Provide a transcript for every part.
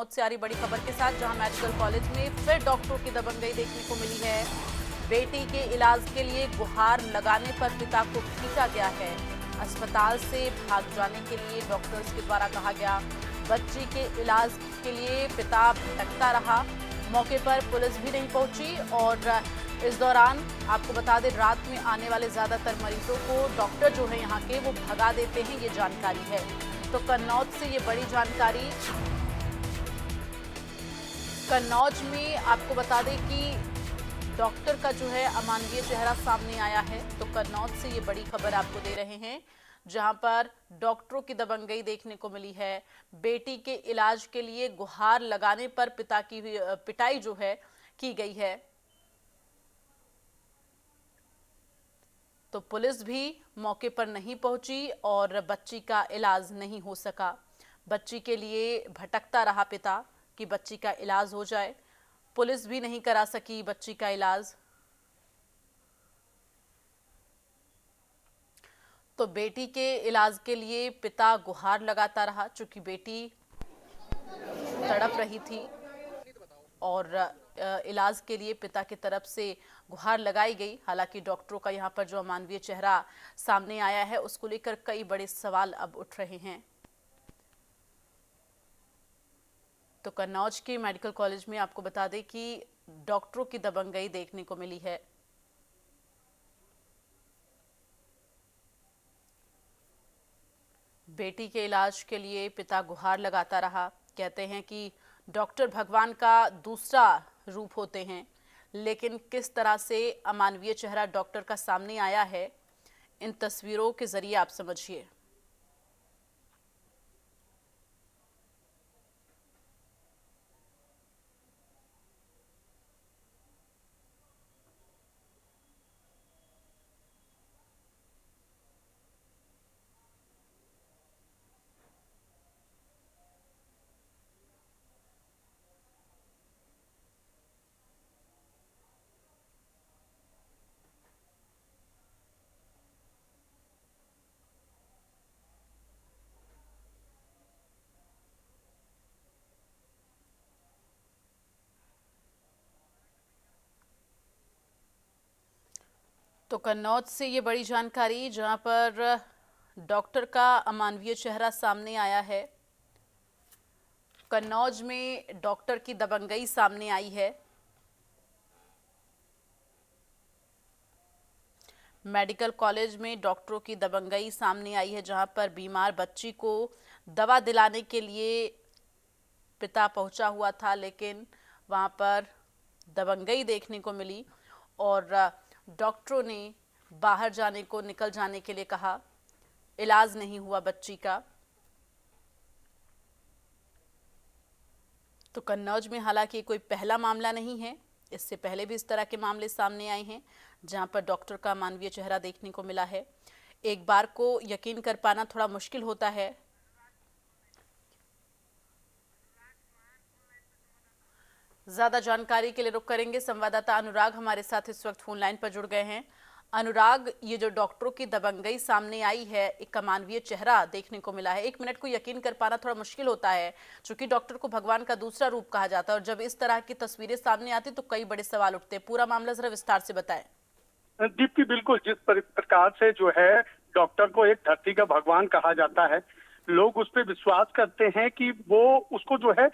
कन्नौज से आ रही बड़ी खबर के साथ, जहां मेडिकल कॉलेज में फिर डॉक्टरों की दबंगई देखने को मिली है। बेटी के इलाज के लिए गुहार लगाने पर पिता को पीटा गया है। अस्पताल से भाग जाने के लिए डॉक्टर्स के द्वारा कहा गया। बच्ची के इलाज के लिए पिता भटकता रहा। मौके पर पुलिस भी नहीं पहुंची और इस दौरान आपको बता दें, रात में आने वाले ज्यादातर मरीजों को डॉक्टर जो है यहाँ के वो भगा देते हैं, ये जानकारी है। तो कन्नौज से ये बड़ी जानकारी। कन्नौज में आपको बता दें कि डॉक्टर का जो है अमानवीय चेहरा सामने आया है। तो कन्नौज से ये बड़ी खबर आपको दे रहे हैं, जहां पर डॉक्टरों की दबंगई देखने को मिली है। बेटी के इलाज के लिए गुहार लगाने पर पिता की पिटाई जो है की गई है। तो पुलिस भी मौके पर नहीं पहुंची और बच्ची का इलाज नहीं हो सका। बच्ची के लिए भटकता रहा पिता कि बच्ची का इलाज हो जाए। पुलिस भी नहीं करा सकी बच्ची का इलाज। तो बेटी के इलाज के लिए पिता गुहार लगाता रहा, चूंकि बेटी तड़प रही थी और इलाज के लिए पिता की तरफ से गुहार लगाई गई। हालांकि डॉक्टरों का यहां पर जो अमानवीय चेहरा सामने आया है, उसको लेकर कई बड़े सवाल अब उठ रहे हैं। तो कन्नौज के मेडिकल कॉलेज में आपको बता दें कि डॉक्टरों की दबंगई देखने को मिली है। बेटी के इलाज के लिए पिता गुहार लगाता रहा। कहते हैं कि डॉक्टर भगवान का दूसरा रूप होते हैं, लेकिन किस तरह से अमानवीय चेहरा डॉक्टर का सामने आया है, इन तस्वीरों के जरिए आप समझिए। तो कन्नौज से ये बड़ी जानकारी, जहां पर डॉक्टर का अमानवीय चेहरा सामने आया है। कन्नौज में डॉक्टर की दबंगई सामने आई है। मेडिकल कॉलेज में डॉक्टरों की दबंगई सामने आई है, जहां पर बीमार बच्ची को दवा दिलाने के लिए पिता पहुंचा हुआ था, लेकिन वहां पर दबंगई देखने को मिली और डॉक्टरों ने बाहर जाने को, निकल जाने के लिए कहा। इलाज नहीं हुआ बच्ची का। तो कन्नौज में हालांकि कोई पहला मामला नहीं है, इससे पहले भी इस तरह के मामले सामने आए हैं, जहां पर डॉक्टर का मानवीय चेहरा देखने को मिला है। एक बार को यकीन कर पाना थोड़ा मुश्किल होता है। ज्यादा जानकारी के लिए रुक करेंगे। संवाददाता अनुराग हमारे साथ इस वक्त फोन लाइन पर जुड़ गए हैं। अनुराग, ये जो डॉक्टरों की दबंगई सामने आई है, एक अमानवीय चेहरा देखने को मिला है, एक मिनट को यकीन कर पाना थोड़ा मुश्किल होता है, क्योंकि डॉक्टर को भगवान का दूसरा रूप कहा जाता है और जब इस तरह की तस्वीरें सामने आती तो कई बड़े सवाल उठते हैं। पूरा मामला जरा विस्तार से बताएं। दीप्ति, बिल्कुल जिस प्रकार से जो है डॉक्टर को एक धरती का भगवान कहा जाता है, लोग उस पर विश्वास करते हैं कि वो उसको जो है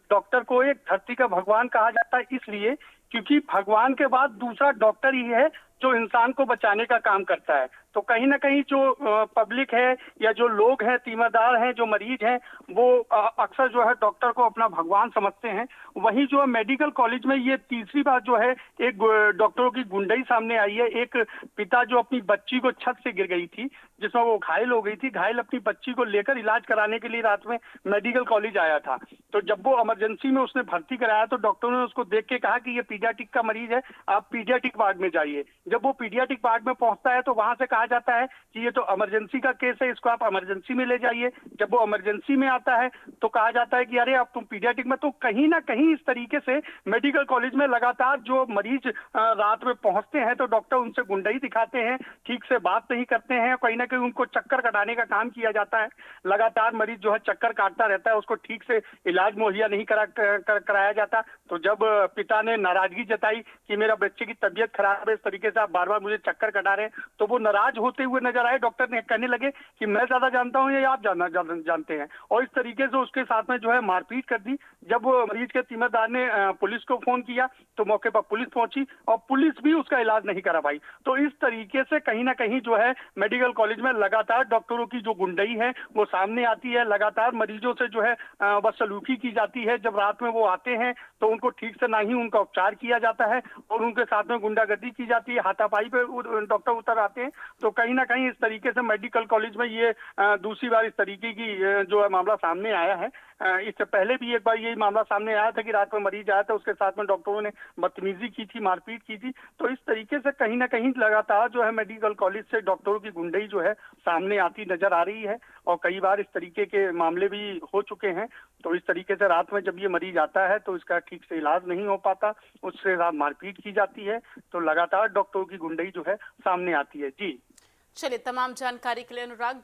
डॉक्टर को एक धरती का भगवान कहा जाता है, इसलिए क्योंकि भगवान के बाद दूसरा डॉक्टर ही है जो इंसान को बचाने का काम करता है। तो कहीं ना कहीं जो पब्लिक है या जो लोग हैं, तीमारदार हैं, जो मरीज हैं, वो अक्सर जो है डॉक्टर को अपना भगवान समझते हैं। वहीं जो मेडिकल कॉलेज में ये तीसरी बार जो है एक डॉक्टरों की गुंडई सामने आई है। एक पिता जो अपनी बच्ची को छत से गिर गई थी, जिसमें वो घायल हो गई थी, घायल अपनी बच्ची को लेकर इलाज कराने के लिए रात में मेडिकल कॉलेज आया था। तो जब वो इमरजेंसी में उसने भर्ती कराया तो डॉक्टरों ने उसको देख के कहा कि ये पीडियाट्रिक का मरीज है, आप पीडियाट्रिक वार्ड में जाइए। जब वो पीडियाट्रिक वार्ड में पहुंचता है तो वहां से कहा जाता है कि ये तो इमरजेंसी का केस है, इसको आप इमरजेंसी में ले जाइए। जब वो इमरजेंसी में आता है तो कहा जाता है कि अरे अब तुम पीडियाट्रिक में। तो कहीं ना कहीं इस तरीके से मेडिकल कॉलेज में लगातार जो मरीज रात में पहुंचते हैं तो डॉक्टर उनसे गुंडाई दिखाते हैं, ठीक से बात नहीं करते हैं, कहीं ना कहीं उनको चक्कर कटाने का काम किया जाता है। लगातार मरीज जो है चक्कर काटता रहता है, उसको ठीक से इलाज मुहैया नहीं कराया जाता। तो जब पिता ने नाराजगी जताई कि मेरा बच्चे की तबीयत खराब है, इस तरीके से आप बार बार मुझे चक्कर कटा रहे हैं, तो वो नाराज होते हुए नजर आए। डॉक्टर ने कहने लगे कि मैं ज्यादा जानता हूं या आप जानते हैं, और इस तरीके से उसके साथ में जो है मारपीट कर दी। जब वो मरीज के तीमरदार ने पुलिस को फोन किया तो मौके पर पुलिस पहुंची और पुलिस भी उसका इलाज नहीं करा पाई। तो इस तरीके से कहीं ना कहीं जो है मेडिकल कॉलेज में लगातार डॉक्टरों की जो गुंडई है वो सामने आती है। लगातार मरीजों से जो है बदसलूकी की जाती है। जब रात में वो आते हैं तो उनको ठीक से ना ही उनका उपचार किया जाता है और उनके साथ में गुंडागर्दी की जाती है, हाथापाई पे डॉक्टर उतर आते हैं। तो कहीं ना कहीं इस तरीके से मेडिकल कॉलेज में ये दूसरी बार इस तरीके की जो है मामला सामने आया है। इससे पहले भी एक बार यही मामला सामने आया था कि रात में मरीज आया था, उसके साथ में डॉक्टरों ने बदतमीजी की थी, मारपीट की थी। तो इस तरीके से कहीं ना कहीं लगातार जो है मेडिकल कॉलेज से डॉक्टरों की गुंडई जो है सामने आती नजर आ रही है और कई बार इस तरीके के मामले भी हो चुके हैं। तो इस तरीके से रात में जब ये मरीज आता है तो इसका ठीक से इलाज नहीं हो पाता, उससे साथ मारपीट की जाती है। तो लगातार डॉक्टरों की गुंडई जो है सामने आती है। जी चलिए, तमाम जानकारी के लिए अनुराग।